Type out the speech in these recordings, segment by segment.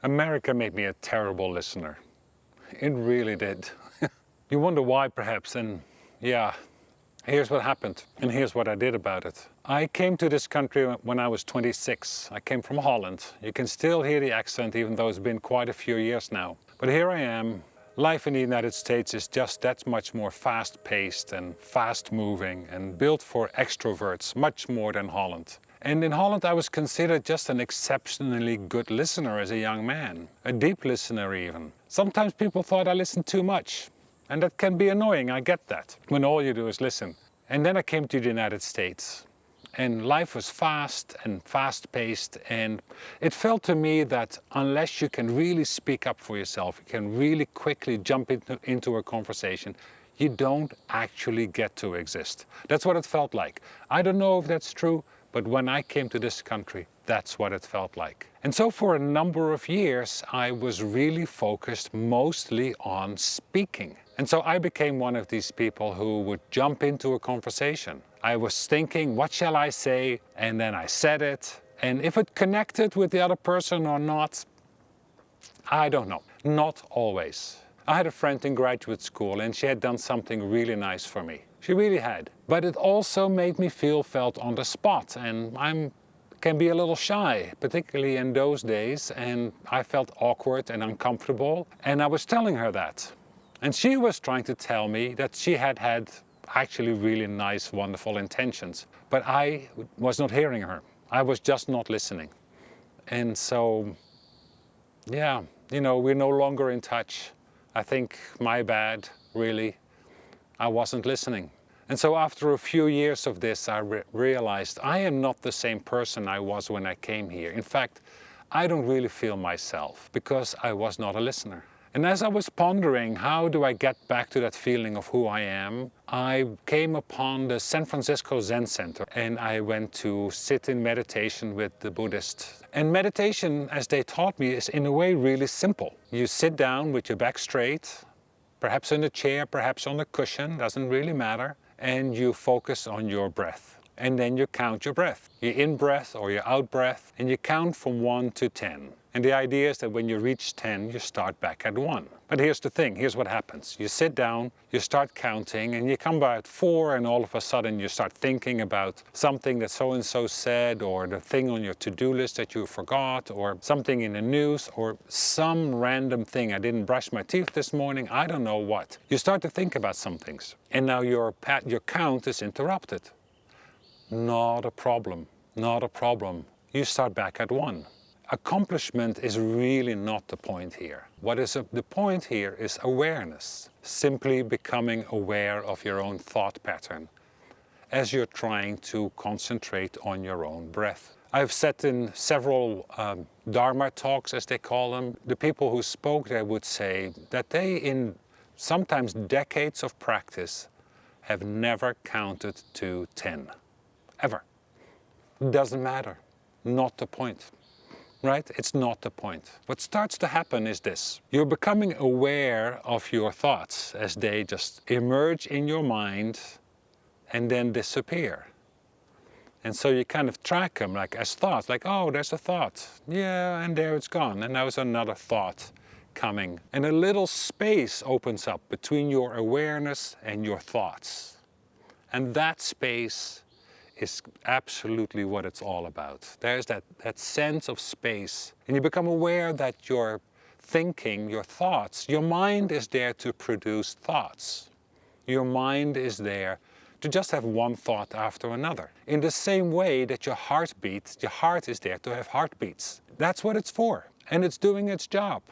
America made me a terrible listener. It really did. You wonder why, perhaps, and yeah, here's what happened, and here's what I did about it. I came to this country when I was 26. I came from Holland. You can still hear the accent, even though it's been quite a few years now. But here I am. Life in the United States is just that much more fast-paced and fast-moving and built for extroverts, much more than Holland. And in Holland, I was considered just an exceptionally good listener as a young man, a deep listener even. Sometimes people thought I listened too much, and that can be annoying, I get that, when all you do is listen. And then I came to the United States, and life was fast and fast-paced, and it felt to me that unless you can really speak up for yourself, you can really quickly jump into a conversation, you don't actually get to exist. That's what it felt like. I don't know if that's true, but when I came to this country, that's what it felt like. And so for a number of years, I was really focused mostly on speaking. And so I became one of these people who would jump into a conversation. I was thinking, what shall I say? And then I said it. And if it connected with the other person or not, I don't know. Not always. I had a friend in graduate school and she had done something really nice for me. She really had. But it also made me felt on the spot, and can be a little shy, particularly in those days, and I felt awkward and uncomfortable, and I was telling her that. And she was trying to tell me that she had actually really nice, wonderful intentions, but I was not hearing her. I was just not listening. And so, yeah, we're no longer in touch. I think my bad, really. I wasn't listening. And so after a few years of this, I realized I am not the same person I was when I came here. In fact, I don't really feel myself because I was not a listener. And as I was pondering, how do I get back to that feeling of who I am, I came upon the San Francisco Zen Center and I went to sit in meditation with the Buddhists. And meditation, as they taught me, is in a way really simple. You sit down with your back straight, perhaps in a chair, perhaps on a cushion, doesn't really matter, and you focus on your breath. And then you count your breath, your in-breath or your out-breath, and you count from 1 to 10. And the idea is that when you reach 10, you start back at 1. But here's the thing, here's what happens. You sit down, you start counting, and you come by at 4, and all of a sudden you start thinking about something that so-and-so said, or the thing on your to-do list that you forgot, or something in the news, or some random thing. I didn't brush my teeth this morning, I don't know what. You start to think about some things, and now your count is interrupted. Not a problem, not a problem. You start back at 1. Accomplishment is really not the point here. What is the point here is awareness. Simply becoming aware of your own thought pattern as you're trying to concentrate on your own breath. I've sat in several Dharma talks, as they call them. The people who spoke there would say that they, in sometimes decades of practice, have never counted to 10. Ever. Doesn't matter. Not the point. Right? It's not the point. What starts to happen is this. You're becoming aware of your thoughts as they just emerge in your mind and then disappear. And so you kind of track them like as thoughts, like, oh, there's a thought. Yeah, and there it's gone. And now there's another thought coming. And a little space opens up between your awareness and your thoughts. And that space is absolutely what it's all about. There's that sense of space. And you become aware that your thinking, your thoughts, your mind is there to produce thoughts. Your mind is there to just have one thought after another. In the same way that your heart beats, your heart is there to have heartbeats. That's what it's for. And it's doing its job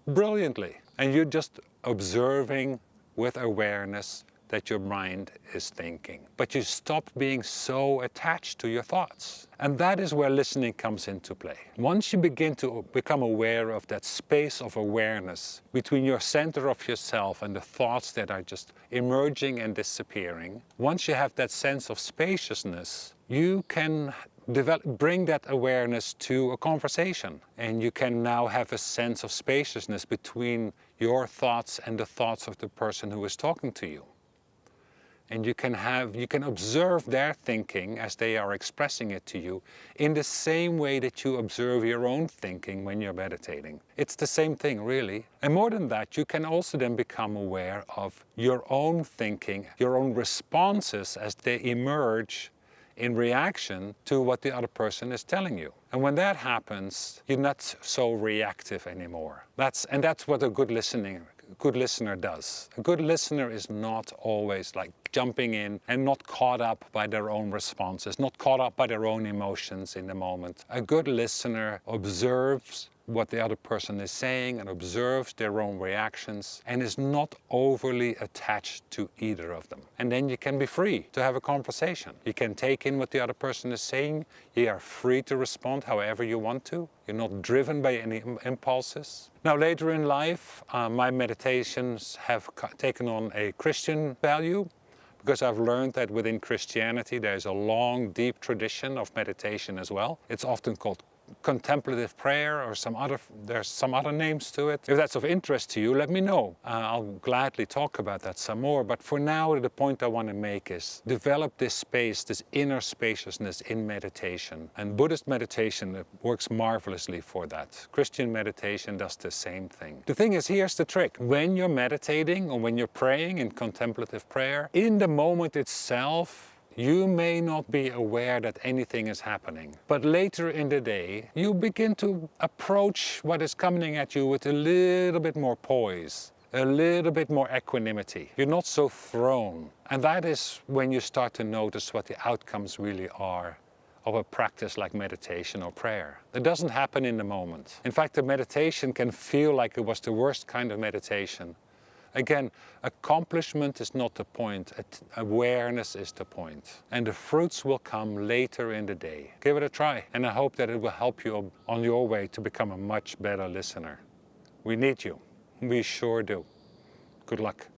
brilliantly. And you're just observing with awareness that your mind is thinking. But you stop being so attached to your thoughts. And that is where listening comes into play. Once you begin to become aware of that space of awareness between your center of yourself and the thoughts that are just emerging and disappearing, once you have that sense of spaciousness, you can bring that awareness to a conversation. And you can now have a sense of spaciousness between your thoughts and the thoughts of the person who is talking to you. And you can observe their thinking as they are expressing it to you in the same way that you observe your own thinking when you're meditating. It's the same thing, really. And more than that, you can also then become aware of your own thinking, your own responses as they emerge in reaction to what the other person is telling you. And when that happens, you're not so reactive anymore. That's what a good listener does. A good listener is not always like jumping in and not caught up by their own responses, not caught up by their own emotions in the moment. A good listener observes what the other person is saying and observes their own reactions and is not overly attached to either of them. And then you can be free to have a conversation. You can take in what the other person is saying. You are free to respond however you want to. You're not driven by any impulses. Now, later in life, my meditations have taken on a Christian value, because I've learned that within Christianity there's a long, deep tradition of meditation as well. It's often called contemplative prayer, or there's some other names to it. If that's of interest to you, let me know. I'll gladly talk about that some more. But for now, the point I want to make is develop this space, this inner spaciousness in meditation. And Buddhist meditation works marvelously for that. Christian meditation does the same thing. The thing is, here's the trick. When you're meditating or when you're praying in contemplative prayer, in the moment itself, you may not be aware that anything is happening. But later in the day, you begin to approach what is coming at you with a little bit more poise, a little bit more equanimity. You're not so thrown. And that is when you start to notice what the outcomes really are of a practice like meditation or prayer. It doesn't happen in the moment. In fact, the meditation can feel like it was the worst kind of meditation. Again, accomplishment is not the point, awareness is the point. And the fruits will come later in the day. Give it a try, and I hope that it will help you on your way to become a much better listener. We need you. We sure do. Good luck.